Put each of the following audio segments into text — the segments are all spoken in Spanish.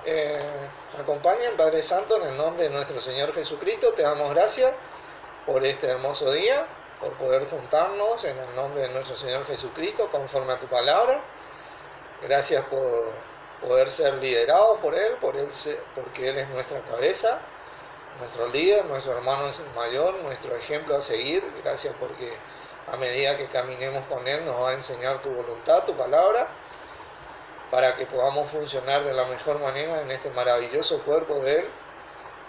Eh, Me acompañen, Padre Santo, en el nombre de nuestro Señor Jesucristo. Te damos gracias por este hermoso día, por poder juntarnos en el nombre de nuestro Señor Jesucristo, conforme a tu palabra. Gracias por poder ser liderados por Él, porque Él es nuestra cabeza, nuestro líder, nuestro hermano mayor, nuestro ejemplo a seguir. Gracias porque a medida que caminemos con Él nos va a enseñar tu voluntad, tu palabra, para que podamos funcionar de la mejor manera en este maravilloso cuerpo de Él,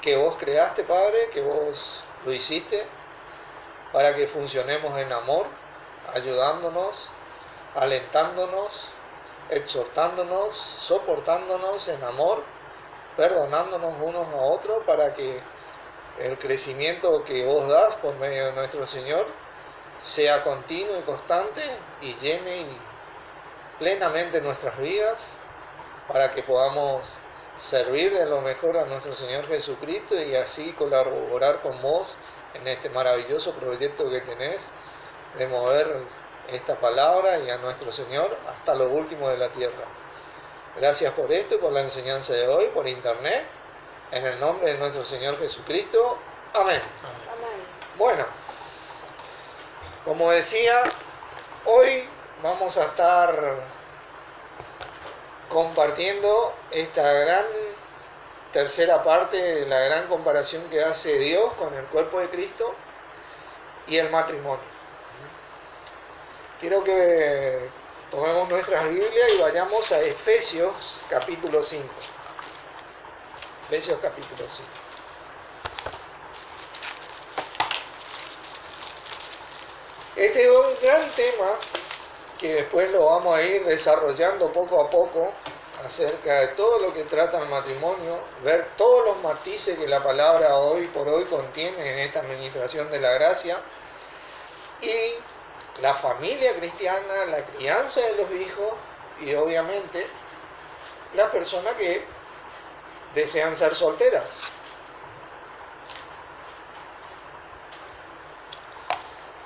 que vos creaste, Padre, que vos lo hiciste, para que funcionemos en amor, ayudándonos, alentándonos, exhortándonos, soportándonos en amor, perdonándonos unos a otros, para que el crecimiento que vos das por medio de nuestro Señor sea continuo y constante y llene plenamente nuestras vidas, para que podamos servir de lo mejor a nuestro Señor Jesucristo y así colaborar con vos en este maravilloso proyecto que tenés de mover esta palabra y a nuestro Señor hasta lo último de la tierra. Gracias por esto y por la enseñanza de hoy, por internet, en el nombre de nuestro Señor Jesucristo. Amén. Amén. Bueno, como decía, hoy vamos a estar compartiendo esta gran tercera parte de la gran comparación que hace Dios con el cuerpo de Cristo y el matrimonio. Quiero que tomemos nuestras Biblias y vayamos a Efesios capítulo 5. Efesios capítulo 5. Este es un gran tema que después lo vamos a ir desarrollando poco a poco acerca de todo lo que trata el matrimonio, ver todos los matices que la palabra hoy por hoy contiene en esta administración de la gracia, y la familia cristiana, la crianza de los hijos y obviamente las personas que desean ser solteras.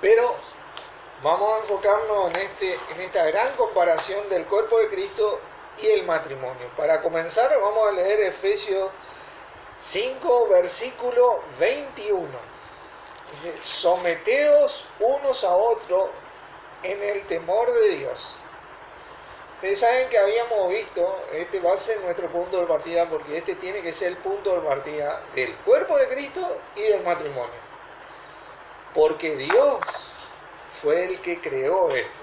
Pero vamos a enfocarnos en esta gran comparación del cuerpo de Cristo y el matrimonio. Para comenzar, vamos a leer Efesios 5, versículo 21. Dice: someteos unos a otros en el temor de Dios. Ustedes saben que habíamos visto, este va a ser nuestro punto de partida, porque este tiene que ser el punto de partida del cuerpo de Cristo y del matrimonio. Porque Dios fue el que creó esto,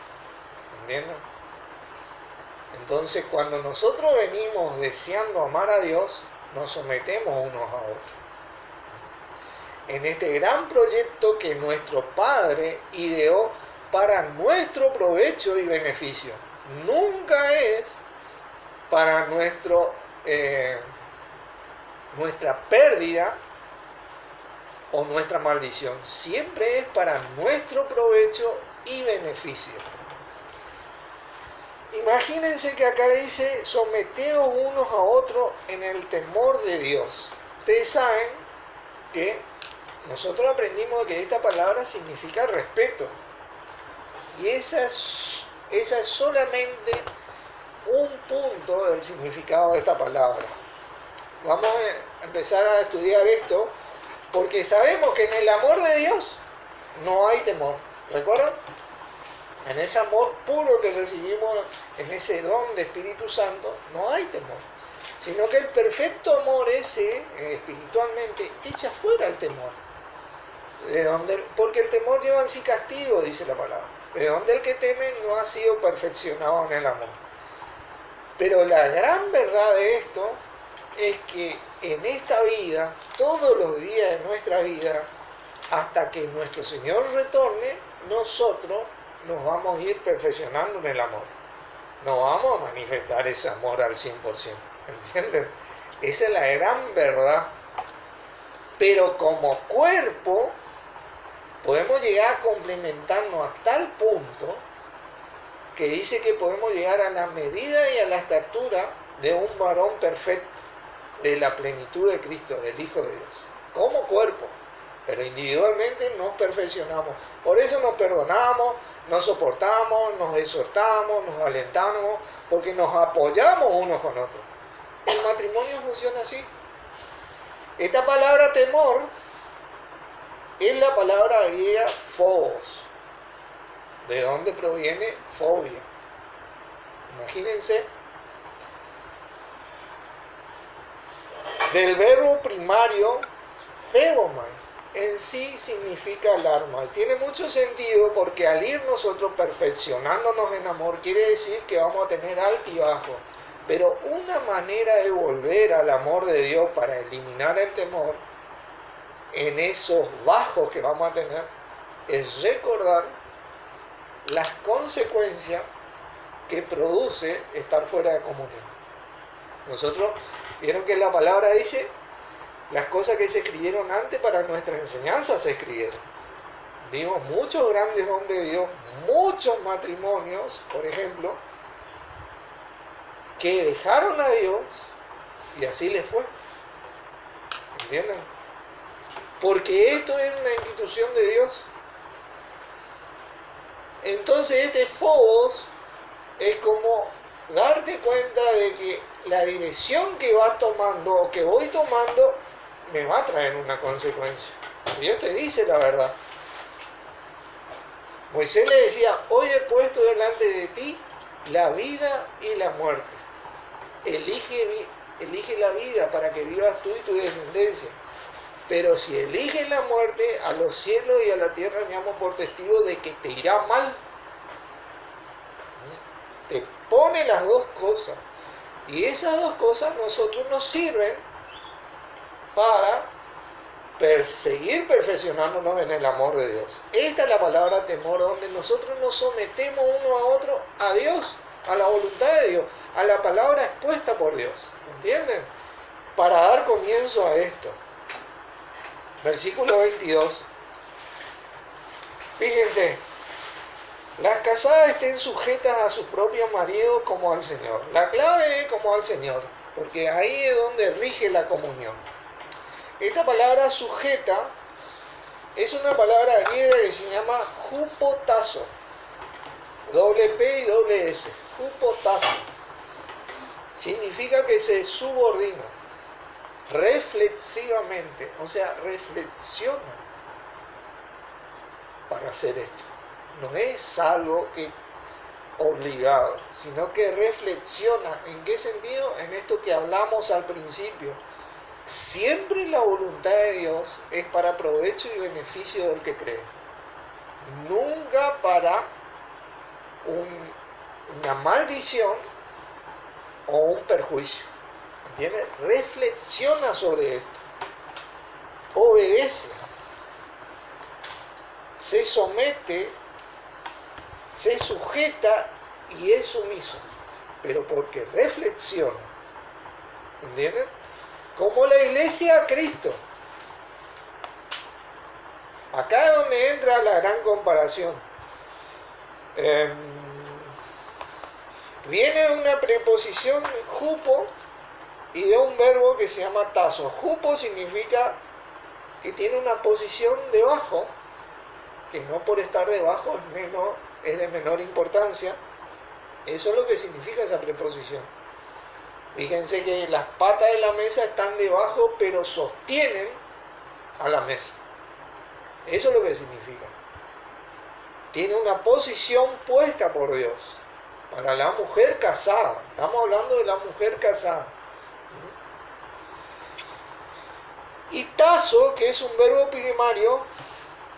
¿entienden? Entonces, cuando nosotros venimos deseando amar a Dios, nos sometemos unos a otros en este gran proyecto que nuestro Padre ideó para nuestro provecho y beneficio. Nunca es para nuestra pérdida o nuestra maldición, siempre es para nuestro provecho y beneficio. Imagínense que acá dice: someteos unos a otros en el temor de Dios. Ustedes saben que nosotros aprendimos que esta palabra significa respeto, y esa es solamente un punto del significado de esta palabra. Vamos a empezar a estudiar esto, porque sabemos que en el amor de Dios no hay temor. ¿Recuerdan? En ese amor puro que recibimos, en ese don de Espíritu Santo, no hay temor. Sino que el perfecto amor ese, espiritualmente, echa fuera el temor. Porque el temor lleva en sí castigo, dice la palabra. De donde el que teme no ha sido perfeccionado en el amor. Pero la gran verdad de esto es que en esta vida, todos los días de nuestra vida, hasta que nuestro Señor retorne, nosotros nos vamos a ir perfeccionando en el amor. No vamos a manifestar ese amor al 100%. ¿Entienden? Esa es la gran verdad. Pero como cuerpo, podemos llegar a complementarnos a tal punto que dice que podemos llegar a la medida y a la estatura de un varón perfecto, de la plenitud de Cristo, del Hijo de Dios, como cuerpo. Pero individualmente nos perfeccionamos. Por eso nos perdonamos, nos soportamos, nos exhortamos, nos alentamos, porque nos apoyamos unos con otros. el matrimonio funciona así. Esta palabra temor es la palabra griega phobos, de donde proviene fobia. Imagínense, del verbo primario phebomai, en sí significa alarma. Y tiene mucho sentido porque al ir nosotros perfeccionándonos en amor, quiere decir que vamos a tener altibajo. Pero una manera de volver al amor de Dios para eliminar el temor en esos bajos que vamos a tener es recordar las consecuencias que produce estar fuera de comunión. Nosotros vieron que la palabra dice las cosas que se escribieron antes para nuestra enseñanza se escribieron. Vimos muchos grandes hombres de Dios, muchos matrimonios, por ejemplo, que dejaron a Dios y así les fue. ¿Entienden? Porque esto es una institución de Dios. Entonces este phobos es como darte cuenta de que la dirección que vas tomando o que voy tomando me va a traer una consecuencia. Dios te dice la verdad. Moisés le decía, hoy he puesto delante de ti la vida y la muerte. Elige la vida para que vivas tú y tu descendencia. Pero si eliges la muerte, a los cielos y a la tierra llamo por testigo de que te irá mal. Te pone las dos cosas. Y esas dos cosas a nosotros nos sirven para seguir perfeccionándonos en el amor de Dios. Esta es la palabra temor, donde nosotros nos sometemos uno a otro a Dios, a la voluntad de Dios, a la palabra expuesta por Dios. ¿Entienden? Para dar comienzo a esto. Versículo 22. Fíjense. Las casadas estén sujetas a sus propios maridos como al Señor. La clave es como al Señor, porque ahí es donde rige la comunión. Esta palabra sujeta es una palabra griega que se llama hupotazo. Doble P y doble S. Hupotazo. Significa que se subordina reflexivamente, o sea, reflexiona para hacer esto. No es algo que obligado, sino que reflexiona. ¿En qué sentido? En esto que hablamos al principio. Siempre la voluntad de Dios es para provecho y beneficio del que cree. Nunca para una maldición o un perjuicio. ¿Entiendes? Reflexiona sobre esto. Obedece. Se somete, se sujeta y es sumiso. Pero porque reflexiona. ¿Entienden? Como la iglesia a Cristo. Acá es donde entra la gran comparación. Viene de una preposición hupo y de un verbo que se llama tazo. Hupo significa que tiene una posición debajo, que no por estar debajo es de menor importancia. Eso es lo que significa esa preposición. Fíjense que las patas de la mesa están debajo, pero sostienen a la mesa. Eso es lo que significa. Tiene una posición puesta por Dios. Para la mujer casada. Estamos hablando de la mujer casada. Y tazo, que es un verbo primario,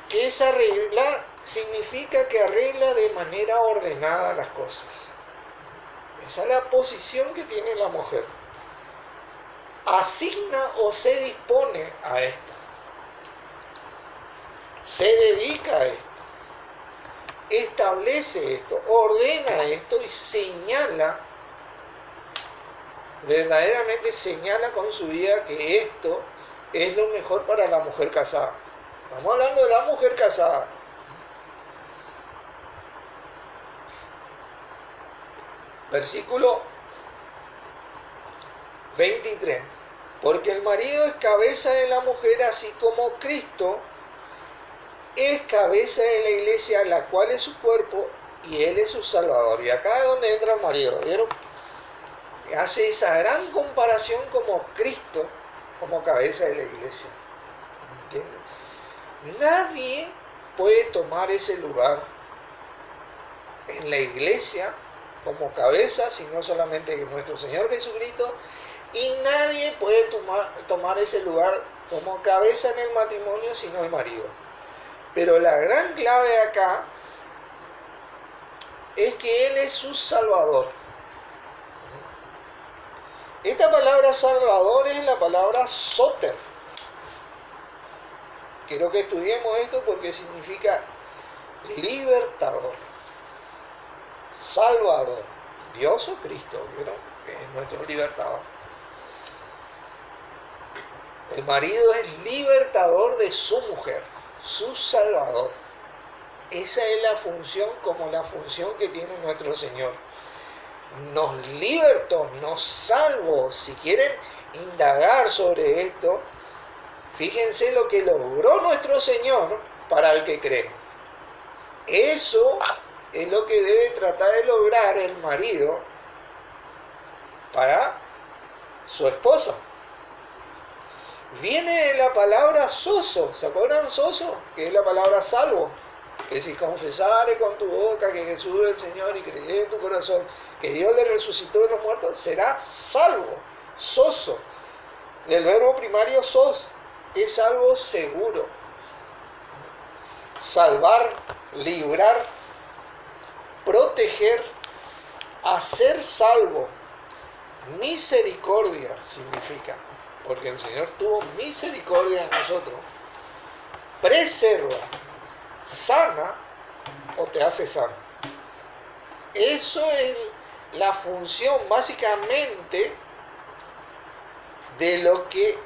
que es arreglar, significa que arregla de manera ordenada las cosas. Esa es la posición que tiene la mujer. Asigna o se dispone a esto. Se dedica a esto. Establece esto, ordena esto y señala, verdaderamente señala con su vida que esto es lo mejor para la mujer casada. Estamos hablando de la mujer casada. Versículo 23. Porque el marido es cabeza de la mujer, así como Cristo es cabeza de la iglesia, la cual es su cuerpo, y él es su salvador. Y acá es donde entra el marido, ¿vieron? hace esa gran comparación como Cristo, como cabeza de la iglesia. ¿Entiendes? Nadie puede tomar ese lugar en la iglesia como cabeza, sino solamente nuestro Señor Jesucristo, y nadie puede tomar ese lugar como cabeza en el matrimonio, sino el marido. Pero la gran clave acá es que Él es su Salvador. Esta palabra Salvador es la palabra Soter. Quiero que estudiemos esto porque significa libertador, Salvador, Dios o Cristo, ¿vieron? Que es nuestro libertador. El marido es libertador de su mujer, su Salvador. Esa es la función, como la función que tiene nuestro Señor. Nos libertó, nos salvó. Si quieren indagar sobre esto, fíjense lo que logró nuestro Señor para el que cree. Eso es lo que debe tratar de lograr el marido para su esposa. Viene de la palabra soso. ¿Se acuerdan soso? Que es la palabra salvo. Que si confesares con tu boca que Jesús es el Señor y creyeres en tu corazón que Dios le resucitó de los muertos, serás salvo. Soso. Del verbo primario sos. Es algo seguro. Salvar, librar, proteger, hacer salvo. Misericordia significa, porque el Señor tuvo misericordia de nosotros. Preserva, sana o te hace sano. Eso es la función básicamente de lo que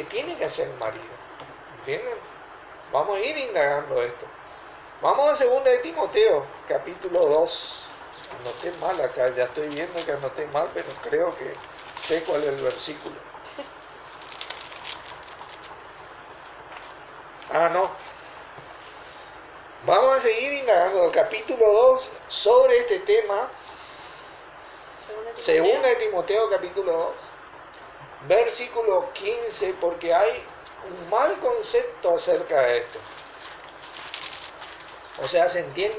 tiene que hacer el marido. ¿Entienden? Vamos a ir indagando esto. Vamos a 2 de Timoteo, capítulo 2. Anoté mal acá, ya estoy viendo que anoté mal, pero creo que sé cuál es el versículo. No. Vamos a seguir indagando. Capítulo 2 sobre este tema. 2 de Timoteo, capítulo 2. Versículo 15, porque hay un mal concepto acerca de esto. O sea,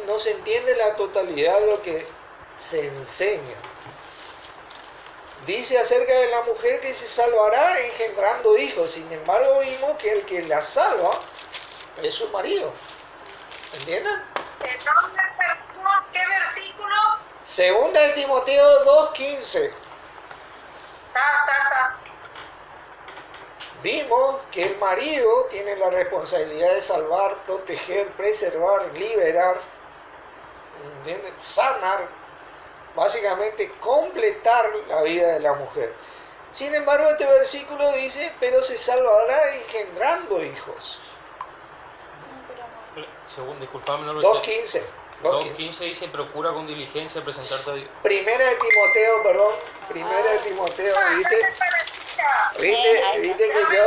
no se entiende la totalidad de lo que se enseña. Dice acerca de la mujer que se salvará engendrando hijos. Sin embargo, vimos que el que la salva es su marido. ¿Entienden? ¿Qué versículo? 2 de Timoteo 2:15. Vimos que el marido tiene la responsabilidad de salvar, proteger, preservar, liberar, ¿entienden? Sanar, básicamente completar la vida de la mujer. Sin embargo, este versículo dice, pero se salvará engendrando hijos. Disculpame, no lo 2.15. 2.15 dice, procura con diligencia presentarte a Dios. Primera de Timoteo, ¿viste? ¿Viste que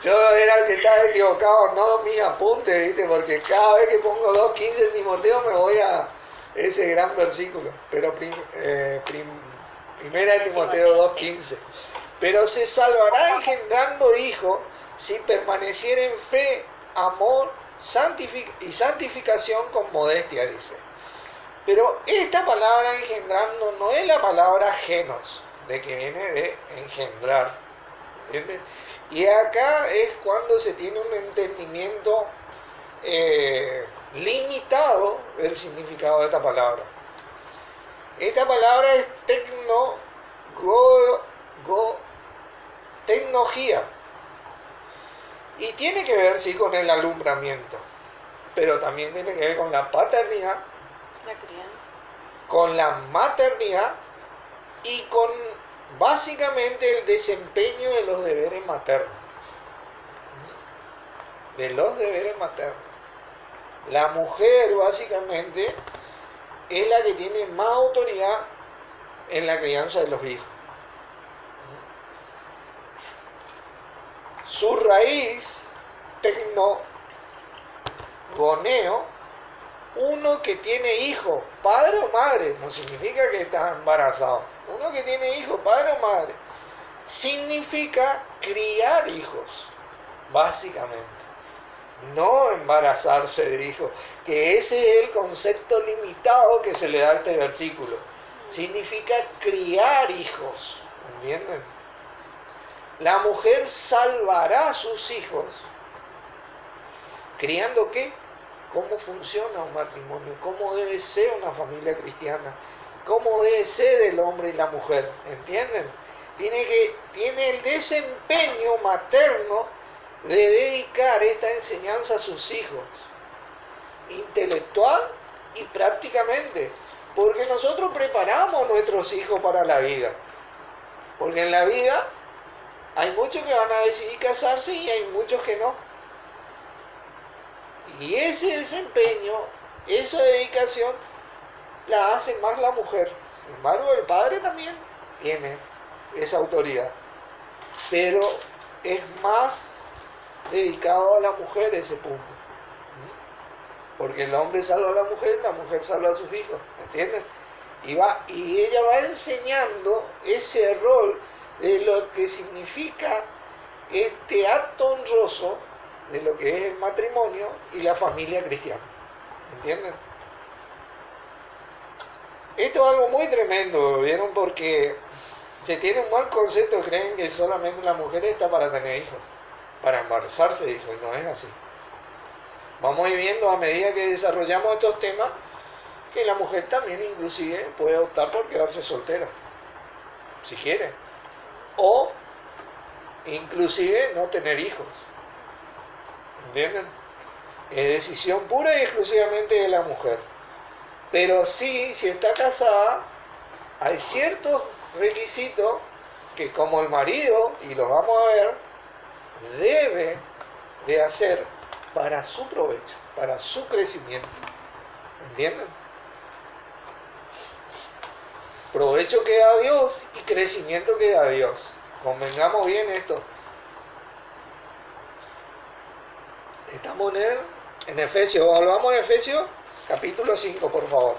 yo era el que estaba equivocado, no mis apuntes, ¿viste? Porque cada vez que pongo 2.15 en Timoteo me voy a ese gran versículo. Pero primera de Timoteo 2.15. Pero se salvará engendrando hijos si permaneciera en fe, amor y santificación con modestia, dice. Pero esta palabra engendrando no es la palabra genos, de que viene de engendrar, ¿entiendes? Y acá es cuando se tiene un entendimiento limitado del significado de esta palabra. Esta palabra es tecnología. Y tiene que ver, sí, con el alumbramiento, pero también tiene que ver con la paternidad, la crianza, con la maternidad y con básicamente el desempeño de los deberes maternos. La mujer básicamente es la que tiene más autoridad en la crianza de los hijos. Su raíz, tecnogoneo, Uno que tiene hijo, padre o madre, no significa que está embarazado. Uno que tiene hijo, padre o madre, significa criar hijos, básicamente. No embarazarse de hijos, que ese es el concepto limitado que se le da a este versículo. Significa criar hijos, ¿entienden? La mujer salvará a sus hijos. ¿Criando qué? ¿Cómo funciona un matrimonio? ¿Cómo debe ser una familia cristiana? ¿Cómo debe ser el hombre y la mujer? ¿Entienden? Tiene el desempeño materno de dedicar esta enseñanza a sus hijos, intelectual y prácticamente, porque nosotros preparamos a nuestros hijos para la vida, porque en la vida hay muchos que van a decidir casarse y hay muchos que no, y ese desempeño, esa dedicación la hace más la mujer. Sin embargo, el padre también tiene esa autoridad, pero es más dedicado a la mujer ese punto, porque el hombre salva a la mujer salva a sus hijos, ¿entiendes? Y ella va enseñando ese rol de lo que significa este acto honroso de lo que es el matrimonio y la familia cristiana, ¿entienden? Esto es algo muy tremendo, ¿vieron? Porque se tiene un mal concepto, creen que solamente la mujer está para tener hijos, para embarazarse de hijos, y no es así. Vamos a ir viendo a medida que desarrollamos estos temas que la mujer también inclusive puede optar por quedarse soltera, si quiere, o inclusive no tener hijos, ¿entienden? Es decisión pura y exclusivamente de la mujer. Pero sí, si está casada, hay ciertos requisitos que como el marido, y los vamos a ver, debe de hacer para su provecho, para su crecimiento. ¿Entienden? Provecho que da Dios y crecimiento que da Dios. Convengamos bien esto. Estamos en Efesios. Volvamos a Efesios capítulo 5, por favor.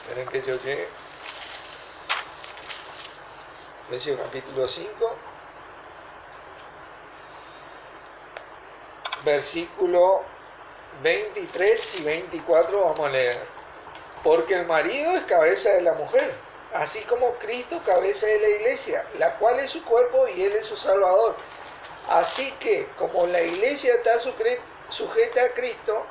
Esperen que yo llegue. Efesios capítulo 5, versículo 23 y 24 vamos a leer. Porque el marido es cabeza de la mujer, así como Cristo cabeza de la iglesia, la cual es su cuerpo y él es su salvador. Así que, como la iglesia está sujeta a Cristo,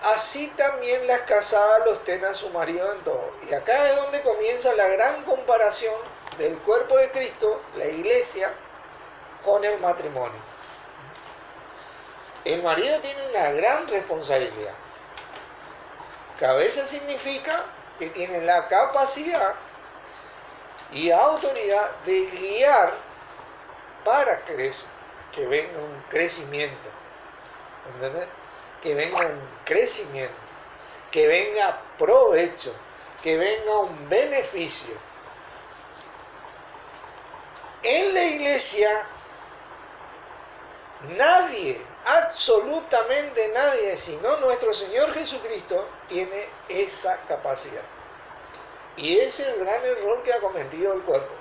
así también las casadas los tengan a su marido en todo. Y acá es donde comienza la gran comparación del cuerpo de Cristo, la iglesia, con el matrimonio. El marido tiene una gran responsabilidad. Cabeza significa que tiene la capacidad y autoridad de guiar para que venga un crecimiento. ¿Entendés? Que venga un crecimiento, que venga provecho, que venga un beneficio. En la iglesia, nadie, absolutamente nadie, sino nuestro Señor Jesucristo, tiene esa capacidad. Y ese es el gran error que ha cometido el cuerpo,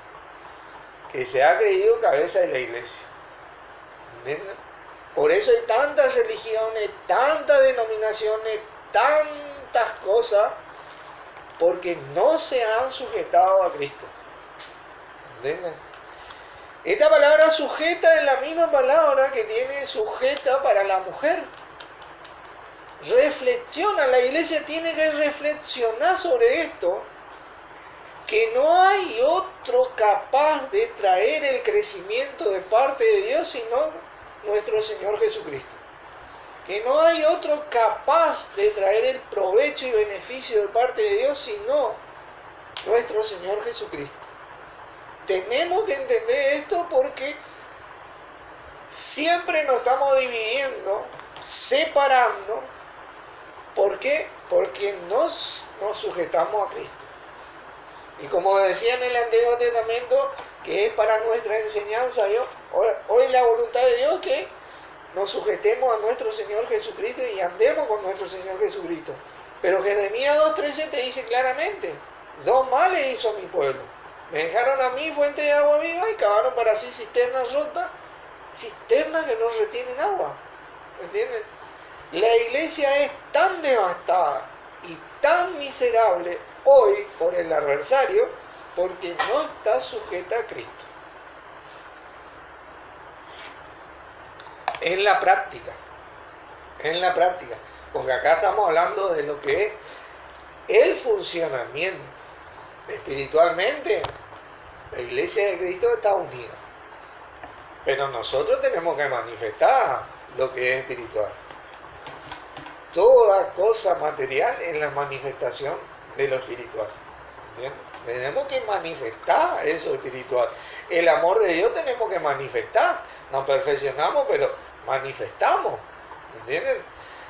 que se ha creído cabeza de la iglesia. ¿Entienden? Por eso hay tantas religiones, tantas denominaciones, tantas cosas, porque no se han sujetado a Cristo. ¿Entienden? Esta palabra sujeta es la misma palabra que tiene sujeta para la mujer. Reflexiona, la iglesia tiene que reflexionar sobre esto, que no hay otro capaz de traer el crecimiento de parte de Dios sino nuestro Señor Jesucristo. Que no hay otro capaz de traer el provecho y beneficio de parte de Dios sino nuestro Señor Jesucristo. Tenemos que entender esto porque siempre nos estamos dividiendo, separando. ¿Por qué? Porque nos sujetamos a Cristo. Y como decía en el Antiguo Testamento, que es para nuestra enseñanza. Hoy la voluntad de Dios es que nos sujetemos a nuestro Señor Jesucristo y andemos con nuestro Señor Jesucristo. Pero Jeremías 2:13 te dice claramente, 2 males hizo mi pueblo. Me dejaron a mí fuente de agua viva y cavaron para sí cisternas rotas, cisternas que no retienen agua. ¿Entienden? La iglesia es tan devastada y tan miserable hoy por el adversario porque no está sujeta a Cristo. En la práctica, porque acá estamos hablando de lo que es el funcionamiento. Espiritualmente, la iglesia de Cristo está unida, pero nosotros tenemos que manifestar lo que es espiritual. Toda cosa material es la manifestación de lo espiritual. ¿Entiendes? Tenemos que manifestar eso espiritual. El amor de Dios tenemos que manifestar. Nos perfeccionamos, pero manifestamos. ¿Entienden?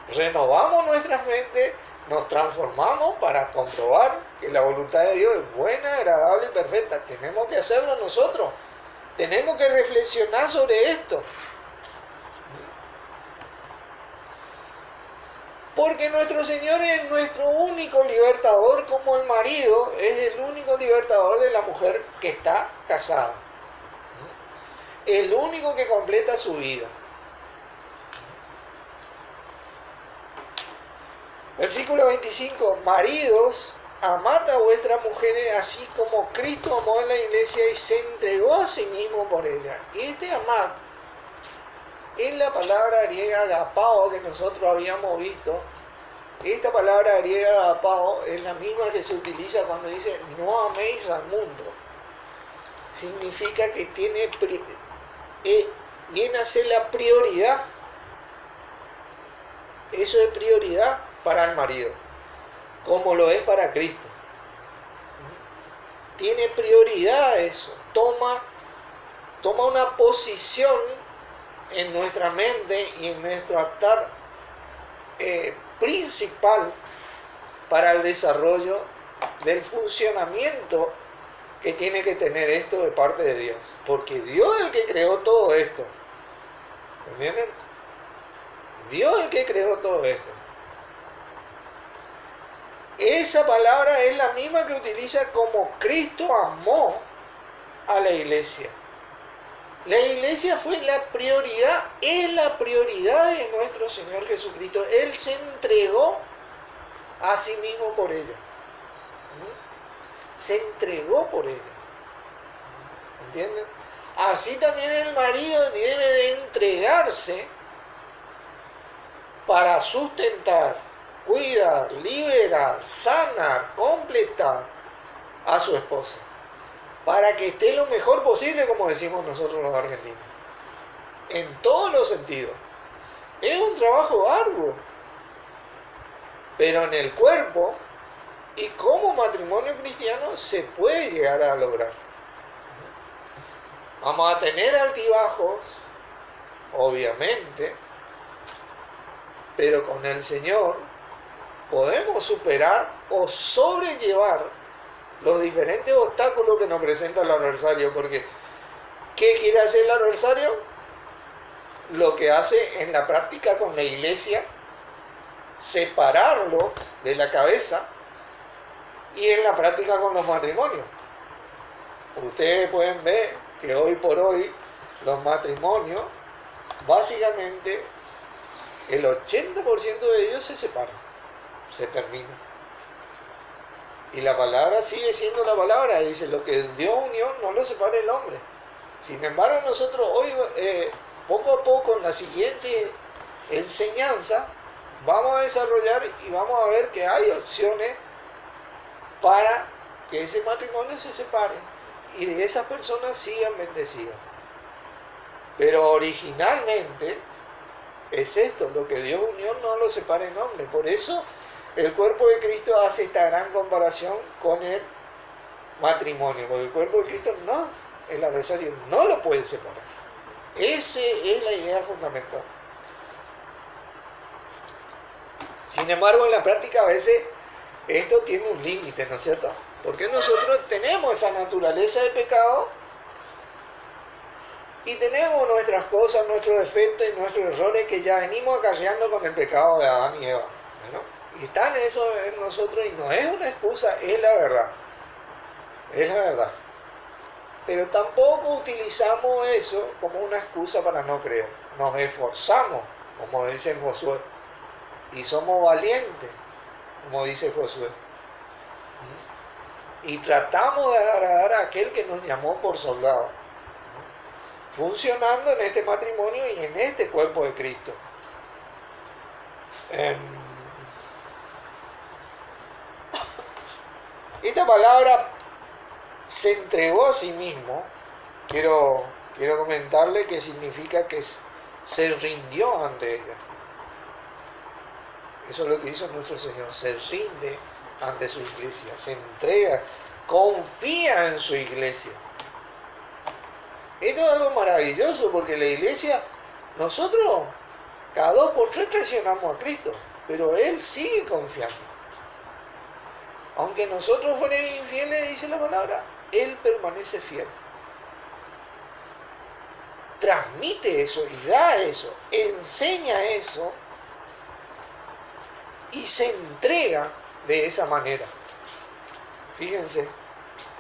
Renovamos nuestras mentes, nos transformamos para comprobar que la voluntad de Dios es buena, agradable y perfecta. Tenemos que hacerlo nosotros. Tenemos que reflexionar sobre esto. Porque nuestro Señor es nuestro único libertador, como el marido es el único libertador de la mujer que está casada. El único que completa su vida. Versículo 25. Maridos, amad a vuestras mujeres así como Cristo amó a la iglesia y se entregó a sí mismo por ella. Y este amar es la palabra griega agapao que nosotros habíamos visto. Esta palabra griega agapao es la misma que se utiliza cuando dice no améis al mundo. Significa que viene a ser la prioridad. Eso es prioridad para el marido, como lo es para Cristo. Tiene prioridad eso. Toma una posición en nuestra mente y en nuestro actuar principal para el desarrollo del funcionamiento que tiene que tener esto de parte de Dios. Porque Dios es el que creó todo esto. ¿Entienden? Dios es el que creó todo esto. Esa palabra es la misma que utiliza como Cristo amó a la iglesia. La iglesia fue la prioridad, es la prioridad de nuestro Señor Jesucristo. Él se entregó a sí mismo por ella. Se entregó por ella. ¿Entienden? Así también el marido debe de entregarse para sustentar, cuidar, liberar, sanar, completar a su esposa. Para que esté lo mejor posible, como decimos nosotros los argentinos. En todos los sentidos. Es un trabajo arduo. Pero en el cuerpo y como matrimonio cristiano se puede llegar a lograr. Vamos a tener altibajos, obviamente, pero con el Señor podemos superar o sobrellevar los diferentes obstáculos que nos presenta el adversario. Porque ¿qué quiere hacer el adversario? Lo que hace en la práctica con la iglesia, separarlos de la cabeza, y en la práctica con los matrimonios. Ustedes pueden ver que hoy por hoy los matrimonios, básicamente el 80% de ellos se separan, se terminan. Y la palabra sigue siendo la palabra, dice, lo que Dios unió no lo separa el hombre. Sin embargo, nosotros hoy, poco a poco, en la siguiente enseñanza, vamos a desarrollar y vamos a ver que hay opciones para que ese matrimonio se separe y de esas personas sigan bendecidas. Pero originalmente es esto, lo que Dios unió no lo separa el hombre. Por eso el cuerpo de Cristo hace esta gran comparación con el matrimonio, porque el cuerpo de Cristo no, el adversario no lo puede separar. Esa es la idea fundamental. Sin embargo, en la práctica a veces esto tiene un límite, ¿no es cierto? Porque nosotros tenemos esa naturaleza de pecado Y tenemos nuestras cosas, nuestros defectos y nuestros errores que ya venimos acarreando con el pecado de Adán y Eva. Bueno, y están eso en nosotros y no es una excusa, es la verdad. Es la verdad. Pero tampoco utilizamos eso como una excusa para no creer. Nos esforzamos, como dice Josué. Y somos valientes, como dice Josué. Y tratamos de agradar a aquel que nos llamó por soldado. Funcionando en este matrimonio y en este cuerpo de Cristo. Esta palabra se entregó a sí mismo. Quiero comentarle que significa que se rindió ante ella. Eso es lo que hizo nuestro Señor. Se rinde ante su iglesia. Se entrega. Confía en su iglesia. Esto es algo maravilloso porque la iglesia, nosotros cada 2 por 3 traicionamos a Cristo, pero Él sigue confiando. Aunque nosotros fuéramos infieles, dice la palabra, Él permanece fiel. Transmite eso y da eso, enseña eso y se entrega de esa manera. Fíjense,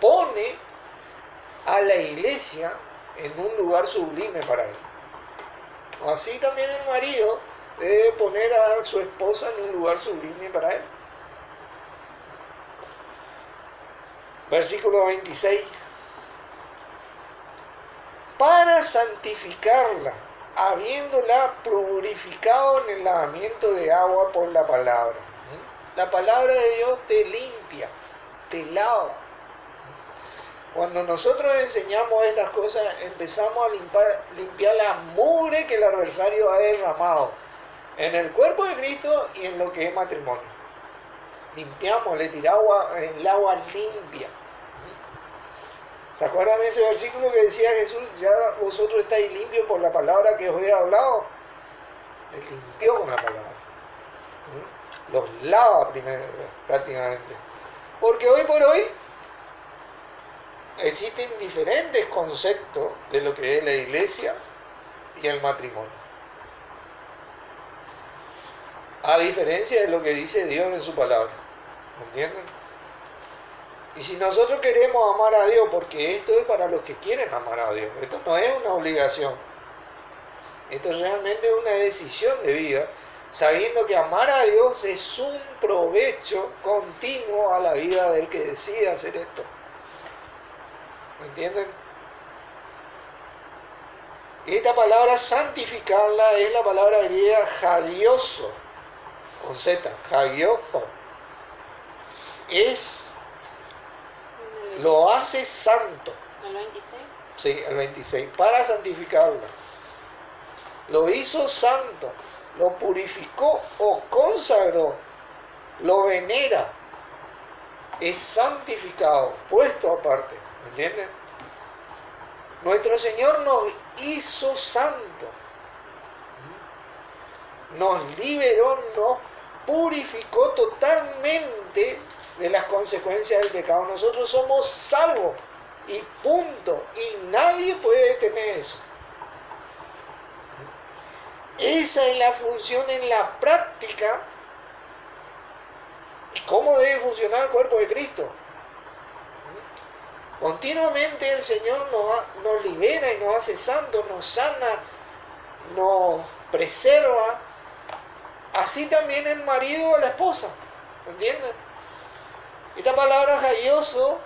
pone a la iglesia en un lugar sublime para él. Así también el marido debe poner a su esposa en un lugar sublime para él. Versículo 26. Para santificarla, habiéndola purificado en el lavamiento de agua por la palabra. La palabra de Dios te limpia, te lava. Cuando nosotros enseñamos estas cosas, empezamos a limpiar la mugre que el adversario ha derramado en el cuerpo de Cristo y en lo que es matrimonio. Limpiamos, le tiramos el agua limpia. ¿Se acuerdan de ese versículo que decía Jesús? Ya vosotros estáis limpios por la palabra que os he hablado. Les limpió con la palabra. Los lava primero, prácticamente. Porque hoy por hoy existen diferentes conceptos de lo que es la iglesia y el matrimonio. A diferencia de lo que dice Dios en su palabra. ¿Entienden? Y si nosotros queremos amar a Dios, porque esto es para los que quieren amar a Dios, esto no es una obligación. Esto es realmente una decisión de vida, sabiendo que amar a Dios es un provecho continuo a la vida del que decide hacer esto. ¿Me entienden? Esta palabra santificarla es la palabra griega hagioso, con Z, hagioso. Lo hace santo. ¿El 26? Sí, el 26, para santificarla. Lo hizo santo, lo purificó o consagró, lo venera, es santificado, puesto aparte. ¿Me entienden? Nuestro Señor nos hizo santo, nos liberó, nos purificó totalmente de las consecuencias del pecado. Nosotros somos salvos y punto, y nadie puede detener eso. Esa es la función en la práctica y cómo debe funcionar el cuerpo de Cristo. Continuamente el Señor nos libera y nos hace santos, nos sana, nos preserva. Así también el marido o la esposa. ¿Entienden? Esta palabra hagioso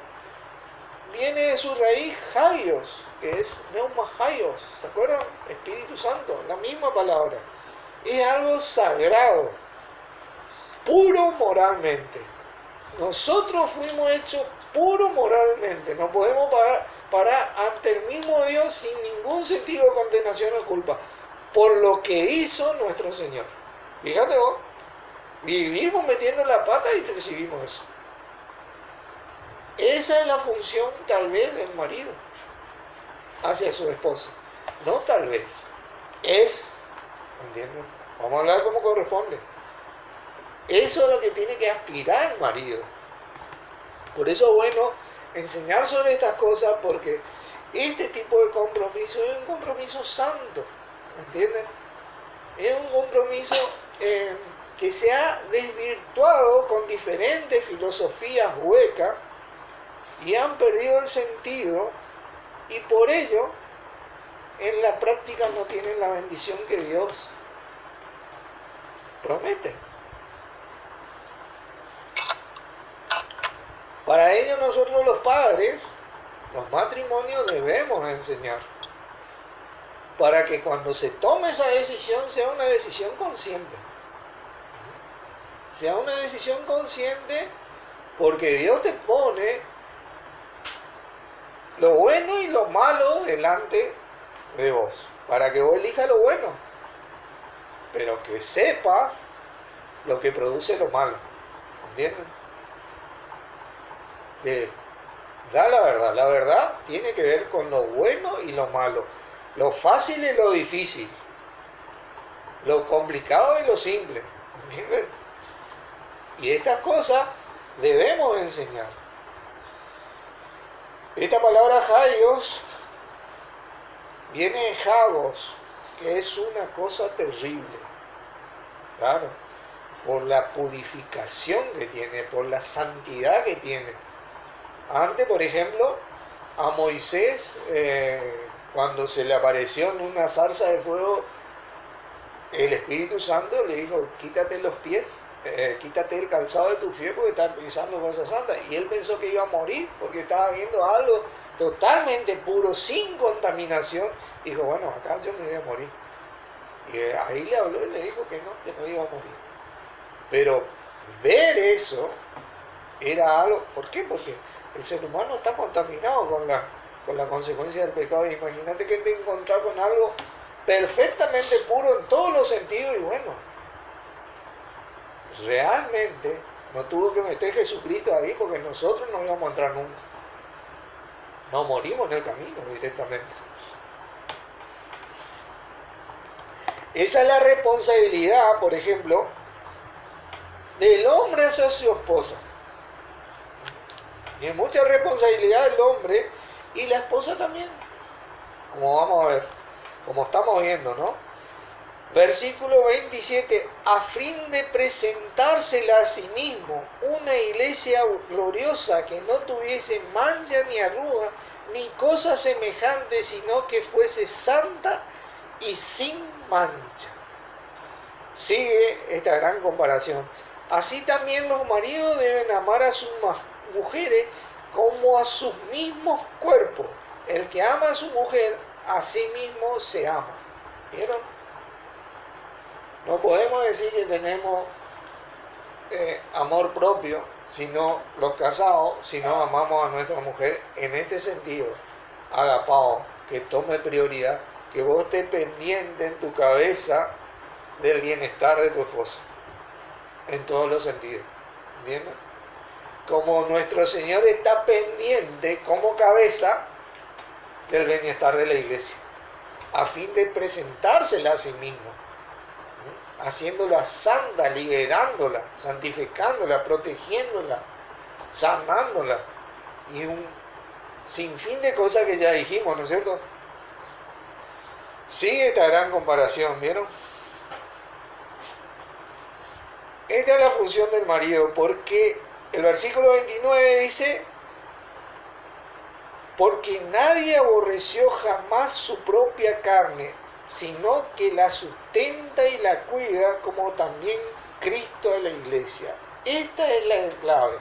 viene de su raíz hagios, que es neuma hagios. ¿Se acuerdan? Espíritu Santo, la misma palabra. Es algo sagrado, puro moralmente. Nosotros fuimos hechos puro moralmente. No podemos parar ante el mismo Dios sin ningún sentido de condenación o culpa por lo que hizo nuestro Señor. Fíjate vos, vivimos metiendo la pata y recibimos eso. Esa es la función tal vez del marido hacia su esposa. No tal vez, es, ¿entienden? Vamos a hablar como corresponde. Eso es lo que tiene que aspirar el marido. Por eso es bueno enseñar sobre estas cosas, porque este tipo de compromiso es un compromiso santo, ¿me entienden? Es un compromiso que se ha desvirtuado con diferentes filosofías huecas y han perdido el sentido, y por ello en la práctica no tienen la bendición que Dios promete. Para ello nosotros los padres, los matrimonios debemos enseñar, para que cuando se tome esa decisión sea una decisión consciente. Sea una decisión consciente porque Dios te pone lo bueno y lo malo delante de vos, para que vos elijas lo bueno, pero que sepas lo que produce lo malo, ¿entienden? Da la verdad tiene que ver con lo bueno y lo malo, lo fácil y lo difícil, lo complicado y lo simple, ¿entienden? Y estas cosas debemos enseñar. Esta palabra haios viene de hagos, que es una cosa terrible, claro, por la purificación que tiene, por la santidad que tiene. Antes, por ejemplo, a Moisés, cuando se le apareció en una zarza de fuego, el Espíritu Santo le dijo: quítate los pies, quítate el calzado de tus pies porque estás pisando cosas santas. Y él pensó que iba a morir porque estaba viendo algo totalmente puro, sin contaminación. Dijo: bueno, acá yo me voy a morir. Y ahí le habló y le dijo que no iba a morir. Pero ver eso era algo. ¿Por qué? Porque el ser humano está contaminado con la consecuencia del pecado. Imagínate que te encontrás con algo perfectamente puro en todos los sentidos, y bueno, realmente no tuvo que meter Jesucristo ahí, porque nosotros no íbamos a entrar nunca. No morimos en el camino directamente. Esa es la responsabilidad, por ejemplo, del hombre hacia su esposa. Y hay mucha responsabilidad del hombre y la esposa también, como vamos a ver, como estamos viendo, ¿no? Versículo 27, a fin de presentársela a sí mismo una iglesia gloriosa, que no tuviese mancha ni arruga ni cosa semejante, sino que fuese santa y sin mancha. Sigue esta gran comparación. Así también los maridos deben amar a sus mujeres como a sus mismos cuerpos. El que ama a su mujer, a sí mismo se ama. ¿Vieron? No podemos decir que tenemos amor propio, sino los casados, si no amamos a nuestra mujer en este sentido. Agapao, que tome prioridad, que vos estés pendiente en tu cabeza del bienestar de tu esposa, en todos los sentidos. ¿Entiendes? Como nuestro Señor está pendiente como cabeza del bienestar de la iglesia, a fin de presentársela a sí mismo, haciéndola santa, liberándola, santificándola, protegiéndola, sanándola, y un sinfín de cosas que ya dijimos, ¿no es cierto? Sigue esta gran comparación, ¿vieron? Esta es la función del marido, porque el versículo 29 dice: porque nadie aborreció jamás su propia carne, sino que la sustenta y la cuida, como también Cristo a la iglesia. Esta es la clave.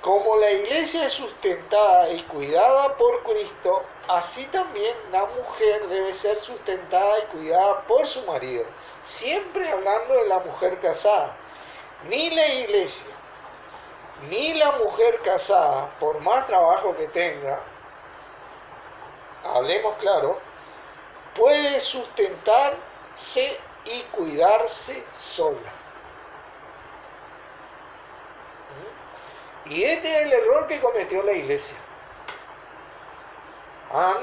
Como la iglesia es sustentada y cuidada por Cristo, así también la mujer debe ser sustentada y cuidada por su marido. Siempre hablando de la mujer casada. Ni la iglesia, ni la mujer casada, por más trabajo que tenga, hablemos claro, puede sustentarse y cuidarse sola. Y este es el error que cometió la iglesia. Han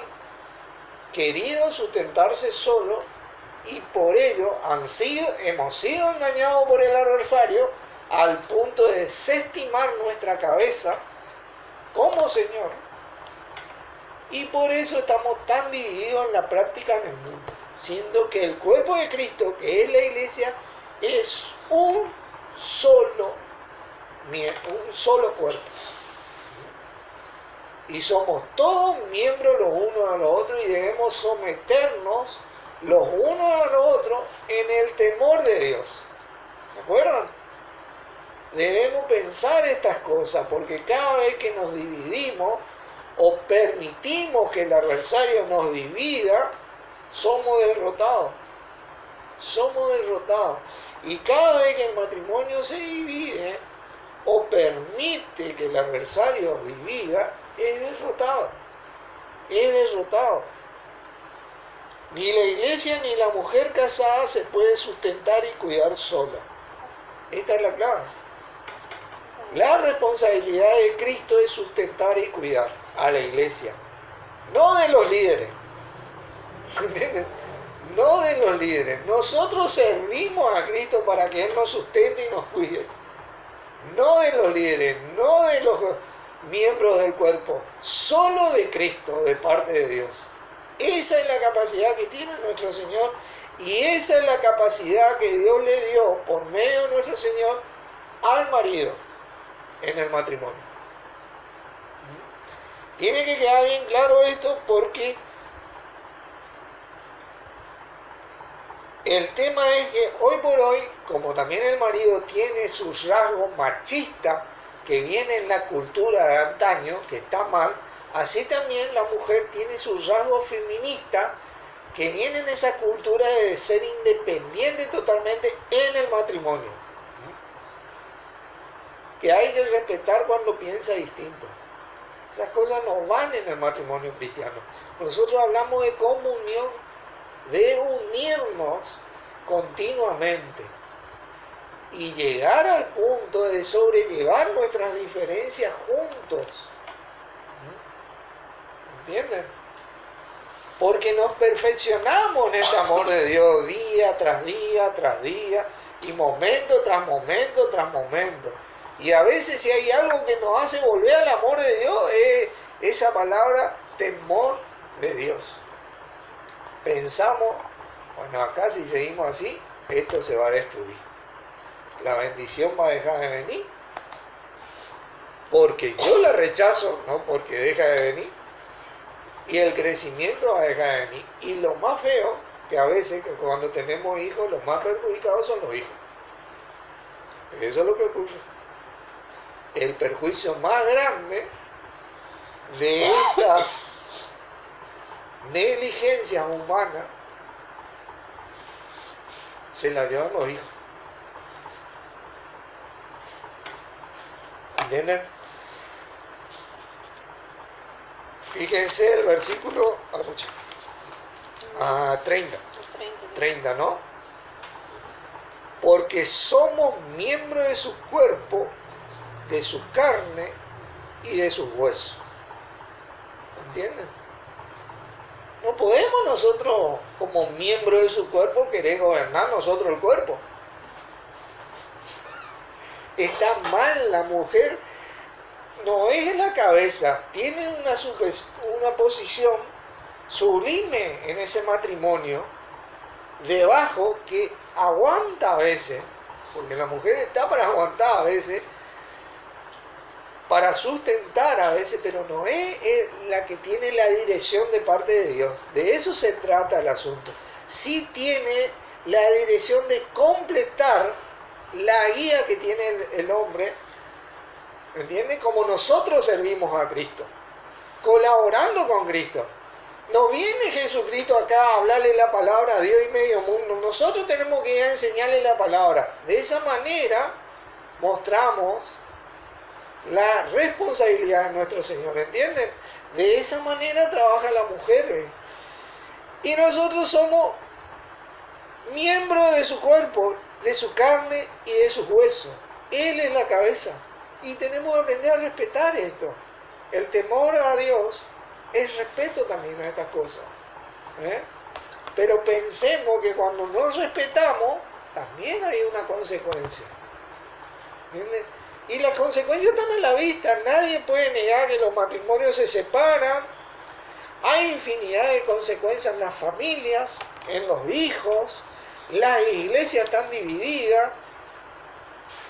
querido sustentarse solo, y por ello hemos sido engañados por el adversario al punto de desestimar nuestra cabeza como Señor Y por eso estamos tan divididos en la práctica en el mundo, siendo que el cuerpo de Cristo, que es la iglesia, es un solo cuerpo. Y somos todos miembros los unos a los otros y debemos someternos los unos a los otros en el temor de Dios. ¿De acuerdo? Debemos pensar estas cosas, porque cada vez que nos dividimos o permitimos que el adversario nos divida, somos derrotados. Somos derrotados. Y cada vez que el matrimonio se divide o permite que el adversario divida, es derrotado. Es derrotado. Ni la iglesia ni la mujer casada se puede sustentar y cuidar sola. Esta es la clave. La responsabilidad de Cristo es sustentar y cuidar a la iglesia, no de los líderes. ¿Entienden? No de los líderes. Nosotros servimos a Cristo para que Él nos sustente y nos cuide. No de los líderes, no de los miembros del cuerpo, solo de Cristo, de parte de Dios. Esa es la capacidad que tiene nuestro Señor y esa es la capacidad que Dios le dio por medio de nuestro Señor al marido en el matrimonio. Tiene que quedar bien claro esto, porque el tema es que hoy por hoy, como también el marido tiene sus rasgos machistas que viene en la cultura de antaño, que está mal, así también la mujer tiene sus rasgos feministas que vienen en esa cultura de ser independiente totalmente en el matrimonio, que hay que respetar cuando piensa distinto. Esas cosas no van en el matrimonio cristiano. Nosotros hablamos de comunión, de unirnos continuamente y llegar al punto de sobrellevar nuestras diferencias juntos. ¿Entienden? Porque nos perfeccionamos en este amor de Dios día tras día tras día y momento tras momento tras momento. Y a veces si hay algo que nos hace volver al amor de Dios es esa palabra temor de Dios. Pensamos, bueno, acá si seguimos así, esto se va a destruir. La bendición va a dejar de venir. Porque yo la rechazo, no porque deja de venir. Y el crecimiento va a dejar de venir. Y lo más feo, que a veces cuando tenemos hijos, los más perjudicados son los hijos. Eso es lo que ocurre. El perjuicio más grande de estas negligencias humanas se las llevan los hijos. ¿Entienden? Fíjense el versículo 30, ¿no? Porque somos miembros de su cuerpo, de su carne y de sus huesos. ¿Entienden? No podemos nosotros, como miembros de su cuerpo, querer gobernar nosotros el cuerpo. Está mal. La mujer no es la cabeza, tiene una posición sublime en ese matrimonio, debajo, que aguanta a veces, porque la mujer está para aguantar a veces, para sustentar a veces, pero no es la que tiene la dirección de parte de Dios. De eso se trata el asunto. Sí tiene la dirección de completar la guía que tiene el hombre, ¿entiende? Como nosotros servimos a Cristo, colaborando con Cristo. No viene Jesucristo acá a hablarle la palabra a Dios y medio mundo. Nosotros tenemos que ir a enseñarle la palabra. De esa manera mostramos la responsabilidad de nuestro Señor, ¿entienden? De esa manera trabaja la mujer. Y nosotros somos miembros de su cuerpo, de su carne y de sus huesos. Él es la cabeza. Y tenemos que aprender a respetar esto. El temor a Dios es respeto también a estas cosas. Pero pensemos que cuando no respetamos, también hay una consecuencia. ¿Entiendes? Y las consecuencias están a la vista. Nadie puede negar que los matrimonios se separan, Hay infinidad de consecuencias en las familias, en los hijos, las iglesias están divididas,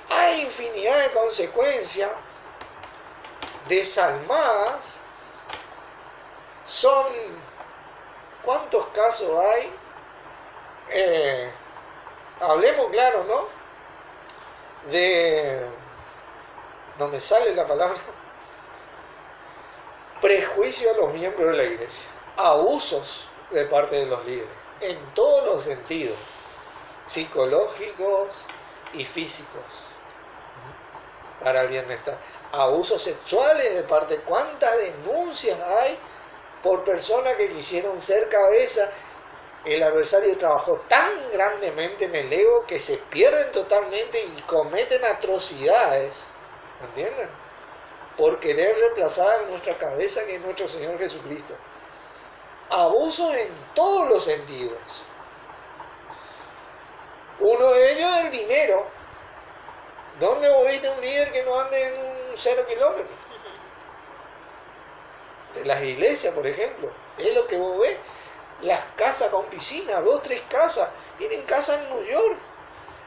hay infinidad de consecuencias desalmadas. Son, ¿cuántos casos hay? Hablemos claro, ¿no? No me sale la palabra, prejuicio a los miembros de la iglesia, abusos de parte de los líderes, en todos los sentidos, psicológicos y físicos, para el bienestar. Abusos sexuales de parte, ¿cuántas denuncias hay por personas que quisieron ser cabeza? El adversario trabajó tan grandemente en el ego que se pierden totalmente y cometen atrocidades, ¿entienden? Por querer reemplazar a nuestra cabeza, que es nuestro Señor Jesucristo. Abusos en todos los sentidos. Uno de ellos es el dinero. ¿Dónde vos viste un líder que no ande en un 0 kilómetro? De las iglesias, por ejemplo. Es lo que vos ves. Las casas con piscina, 2, 3 casas. Tienen casas en New York,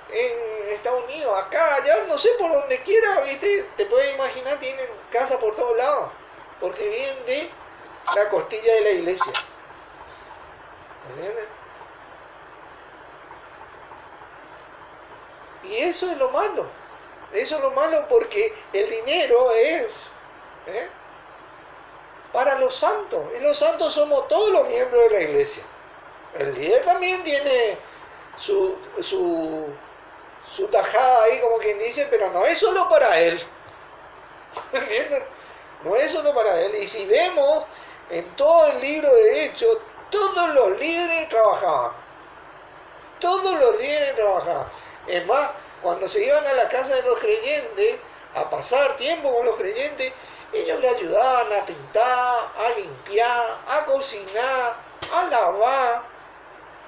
en Estados Unidos, acá, allá, no sé, por donde quiera, ¿viste? Te puedes imaginar, tienen casa por todos lados, porque vienen de la costilla de la iglesia. ¿Entienden? Y eso es lo malo. Eso es lo malo, porque el dinero es para los santos. Y los santos somos todos los miembros de la iglesia. El líder también tiene su tajada ahí, como quien dice, pero no es solo para él. ¿Entienden? No es solo para él. Y si vemos en todo el libro de Hechos, todos los líderes trabajaban. Todos los líderes trabajaban. Es más, cuando se iban a la casa de los creyentes, a pasar tiempo con los creyentes, ellos le ayudaban a pintar, a limpiar, a cocinar, a lavar.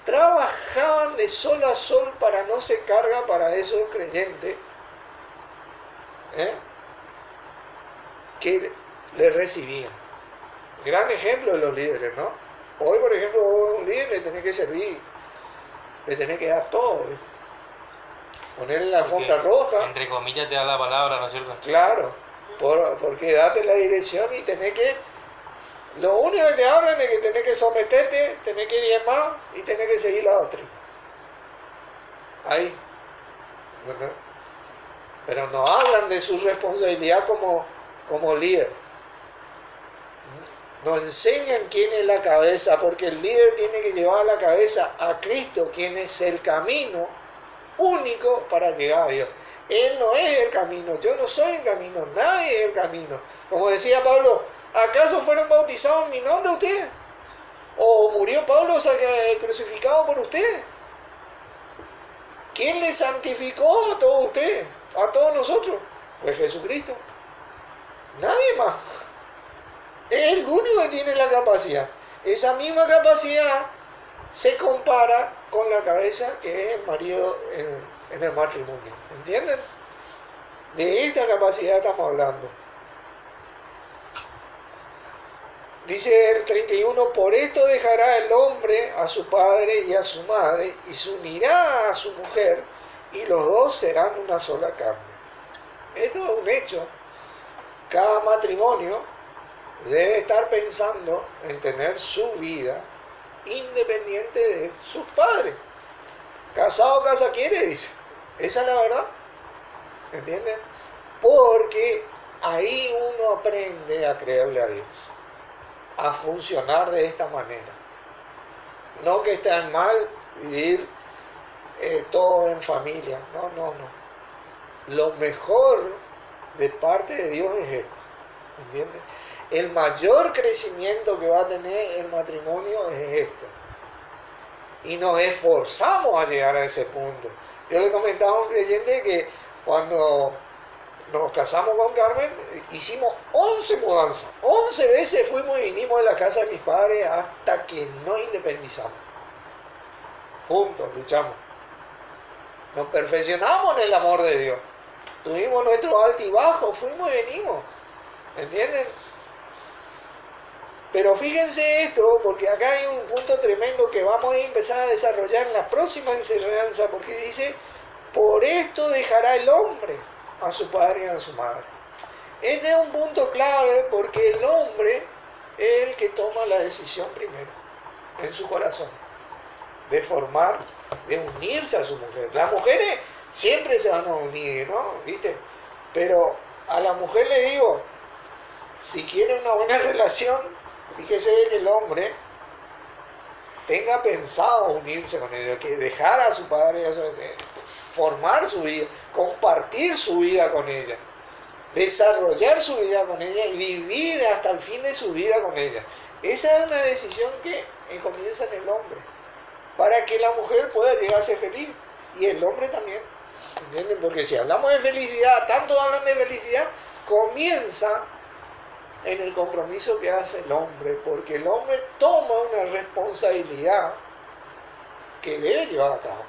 Trabajaban de sol a sol para no se carga para esos creyentes que le recibían. Gran ejemplo de los líderes, ¿no? Hoy, por ejemplo, a un líder le tenés que servir, le tenés que dar todo, ¿viste? Ponerle la alfombra roja. Entre comillas te da la palabra, ¿no es cierto? Claro, porque date la dirección y tenés que... Lo único que te hablan es que tenés que someterte, tenés que diezmar y tenés que seguir la doctrina. Ahí. Pero no hablan de su responsabilidad como líder. Nos enseñan quién es la cabeza, porque el líder tiene que llevar a la cabeza a Cristo, quien es el camino único para llegar a Dios. Él no es el camino, yo no soy el camino, nadie es el camino. Como decía Pablo, ¿acaso fueron bautizados en mi nombre ustedes? ¿O murió Pablo crucificado por ustedes? ¿Quién les santificó a todos ustedes? A todos nosotros. Pues Jesucristo. Nadie más. Es el único que tiene la capacidad. Esa misma capacidad se compara con la cabeza que es el marido en el matrimonio. ¿Entienden? De esta capacidad estamos hablando. Dice el 31, por esto dejará el hombre a su padre y a su madre y se unirá a su mujer y los dos serán una sola carne. Esto es un hecho. Cada matrimonio debe estar pensando en tener su vida independiente de sus padres. Casado casa quiere, dice. Esa es la verdad. ¿Entienden? Porque ahí uno aprende a creerle a Dios, a funcionar de esta manera. No que esté mal vivir todo en familia. No. Lo mejor de parte de Dios es esto. ¿Entiendes? El mayor crecimiento que va a tener el matrimonio es esto. Y nos esforzamos a llegar a ese punto. Yo le comentaba a un creyente que cuando nos casamos con Carmen, hicimos 11 mudanzas. 11 veces fuimos y vinimos de la casa de mis padres hasta que nos independizamos. Juntos luchamos. Nos perfeccionamos en el amor de Dios. Tuvimos nuestros altibajos, fuimos y venimos. ¿Entienden? Pero fíjense esto, porque acá hay un punto tremendo que vamos a empezar a desarrollar en la próxima enseñanza, porque dice, por esto dejará el hombre a su padre y a su madre. Este es un punto clave porque el hombre es el que toma la decisión primero, en su corazón, de formar, de unirse a su mujer. Las mujeres siempre se van a unir, ¿no? ¿Viste? Pero a la mujer le digo, si quiere una buena relación, fíjese que el hombre tenga pensado unirse con ella, que dejar a su padre y a su madre, formar su vida, compartir su vida con ella, desarrollar su vida con ella y vivir hasta el fin de su vida con ella. Esa es una decisión que comienza en el hombre, para que la mujer pueda llegar a ser feliz y el hombre también, ¿entienden? Porque si hablamos de felicidad, tanto hablan de felicidad, comienza en el compromiso que hace el hombre, porque el hombre toma una responsabilidad que debe llevar a cabo,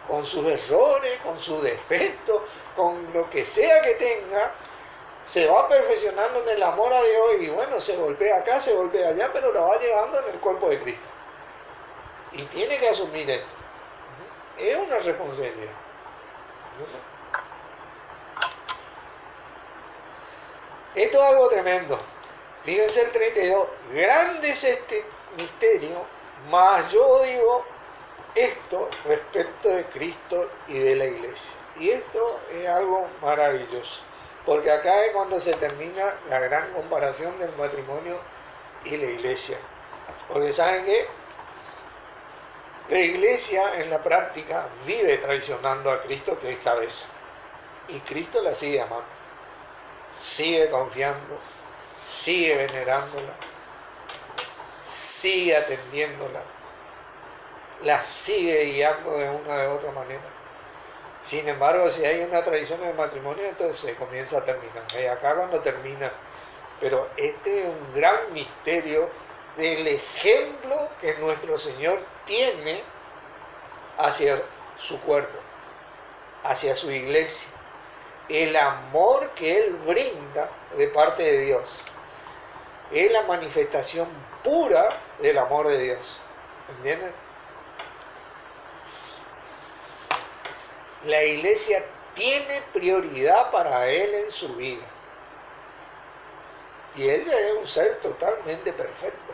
con sus errores, con sus defectos, con lo que sea que tenga, se va perfeccionando en el amor a Dios y bueno, se golpea acá, se golpea allá, pero lo va llevando en el cuerpo de Cristo. Y tiene que asumir esto. Es una responsabilidad. Esto es algo tremendo. Fíjense el 32. Grande es este misterio, mas yo digo esto respecto de Cristo y de la iglesia. Y esto es algo maravilloso. Porque acá es cuando se termina la gran comparación del matrimonio y la iglesia. Porque saben que la iglesia en la práctica vive traicionando a Cristo, que es cabeza. Y Cristo la sigue amando. Sigue confiando, sigue venerándola, sigue atendiéndola, la sigue guiando de una de otra manera. Sin embargo, si hay una traición en el matrimonio, entonces se comienza a terminar. Acá cuando termina. Pero este es un gran misterio del ejemplo que nuestro Señor tiene hacia su cuerpo, hacia su iglesia. El amor que Él brinda de parte de Dios es la manifestación pura del amor de Dios. ¿Entienden? La iglesia tiene prioridad para Él en su vida. Y Él ya es un ser totalmente perfecto.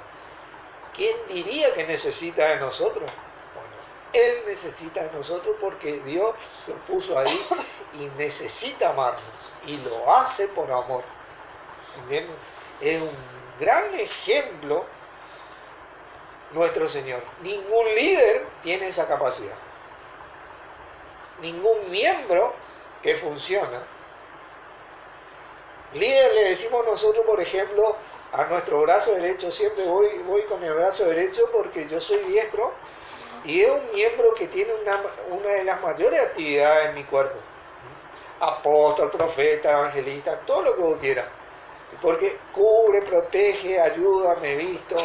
¿Quién diría que necesita de nosotros? Bueno, Él necesita de nosotros porque Dios lo puso ahí y necesita amarnos. Y lo hace por amor. ¿Entienden? Es un gran ejemplo nuestro Señor. Ningún líder tiene esa capacidad. Ningún miembro que funciona. Líder le decimos nosotros, por ejemplo, a nuestro brazo derecho, siempre voy con el brazo derecho porque yo soy diestro y es un miembro que tiene una de las mayores actividades en mi cuerpo. Apóstol, profeta, evangelista, todo lo que vos quieras. Porque cubre, protege, ayuda, me visto,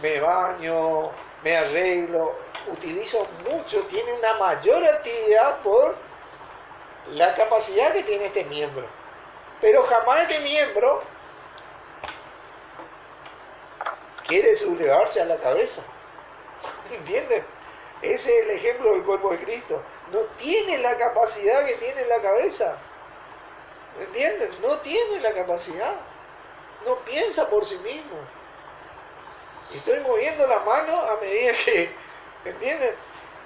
me baño, me arreglo, utilizo mucho, tiene una mayor actividad por la capacidad que tiene este miembro. Pero jamás este miembro quiere sublevarse a la cabeza. ¿Entienden? Ese es el ejemplo del cuerpo de Cristo. No tiene la capacidad que tiene la cabeza. ¿Entienden? No tiene la capacidad. No piensa por sí mismo. Estoy moviendo la mano a medida que... ¿Entienden?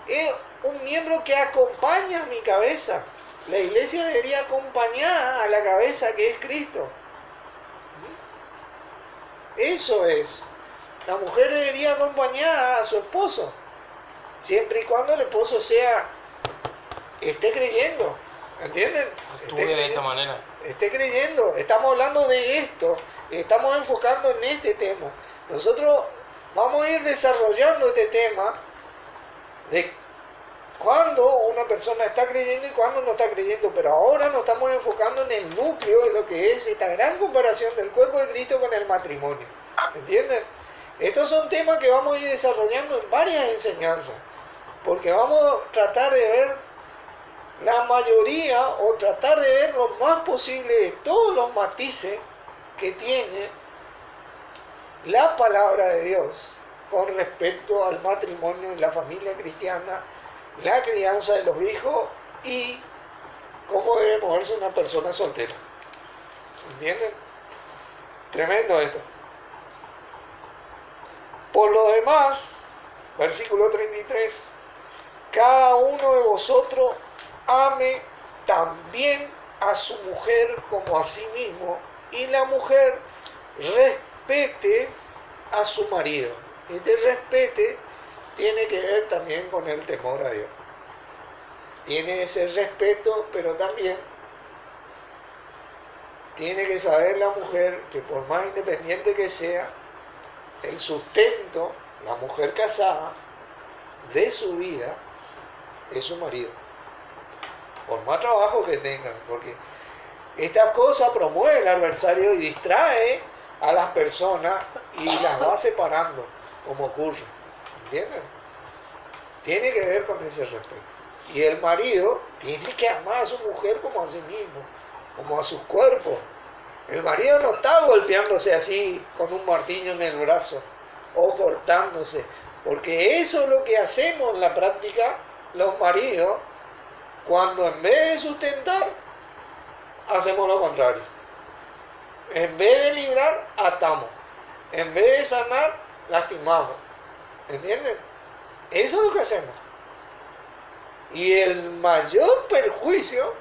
Es un miembro que acompaña a mi cabeza. La iglesia debería acompañar a la cabeza que es Cristo. Eso es. La mujer debería acompañar a su esposo. Siempre y cuando el esposo esté creyendo. ¿Entienden? Actúe de esta manera. Esté creyendo. Estamos hablando de esto. Estamos enfocando en este tema. Nosotros vamos a ir desarrollando este tema de cuando una persona está creyendo y cuando no está creyendo, pero ahora nos estamos enfocando en el núcleo de lo que es esta gran comparación del cuerpo de Cristo con el matrimonio. ¿Entienden? Estos son temas que vamos a ir desarrollando en varias enseñanzas, porque vamos a tratar de ver la mayoría o tratar de ver lo más posible de todos los matices que tiene la palabra de Dios con respecto al matrimonio en la familia cristiana, la crianza de los hijos y cómo debe moverse una persona soltera. ¿Entienden? Tremendo esto. Por lo demás, versículo 33, cada uno de vosotros ame también a su mujer como a sí mismo, y la mujer respete a su marido. Este respete tiene que ver también con el temor a Dios. Tiene ese respeto, pero también tiene que saber la mujer que por más independiente que sea, el sustento, la mujer casada, de su vida es su marido. Por más trabajo que tengan, porque estas cosas promueve el adversario y distrae a las personas y las va separando, como ocurre. ¿Entienden? Tiene que ver con ese respeto. Y el marido tiene que amar a su mujer como a sí mismo, como a sus cuerpos. El marido no está golpeándose así con un martillo en el brazo o cortándose, porque eso es lo que hacemos en la práctica los maridos, cuando en vez de sustentar, hacemos lo contrario. En vez de librar, atamos. En vez de sanar, lastimamos. ¿Entienden? Eso es lo que hacemos. Y el mayor perjuicio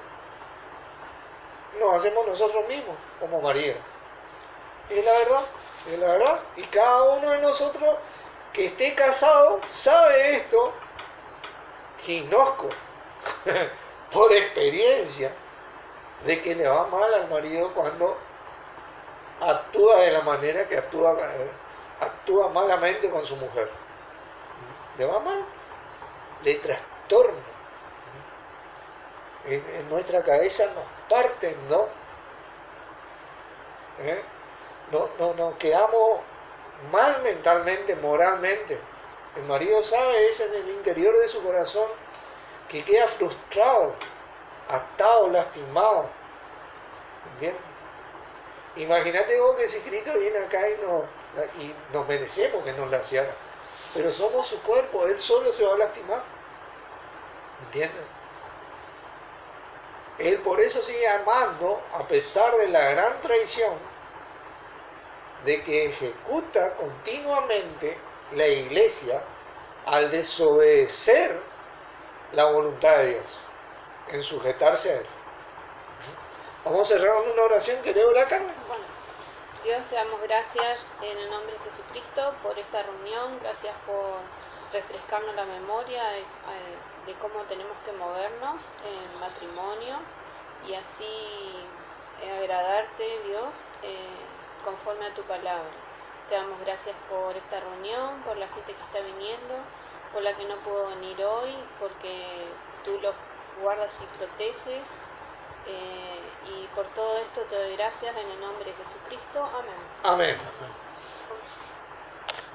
lo hacemos nosotros mismos, como maridos. Es la verdad, es la verdad. Y cada uno de nosotros que esté casado sabe esto, ginosco, por experiencia, de que le va mal al marido cuando actúa de la manera que actúa malamente con su mujer. Le va mal, le trastorna. En nuestra cabeza nos parten, ¿no? Nos quedamos mal mentalmente, moralmente. El marido sabe eso en el interior de su corazón, que queda frustrado, atado, lastimado. ¿Entiendes? Imagínate vos que si Cristo viene acá y nos merecemos que nos laciara, pero somos su cuerpo, Él solo se va a lastimar. ¿Entiendes? Él por eso sigue amando, a pesar de la gran traición de que ejecuta continuamente la iglesia al desobedecer la voluntad de Dios, en sujetarse a Él. Vamos a cerrar con una oración que leo la Carmen. Bueno, Dios, te damos gracias en el nombre de Jesucristo por esta reunión, gracias por refrescarnos la memoria de cómo tenemos que movernos en matrimonio y así agradarte, Dios, conforme a tu palabra. Te damos gracias por esta reunión, por la gente que está viniendo, por la que no pudo venir hoy, porque tú los guardas y proteges. Y por todo esto te doy gracias en el nombre de Jesucristo. Amén. Amén.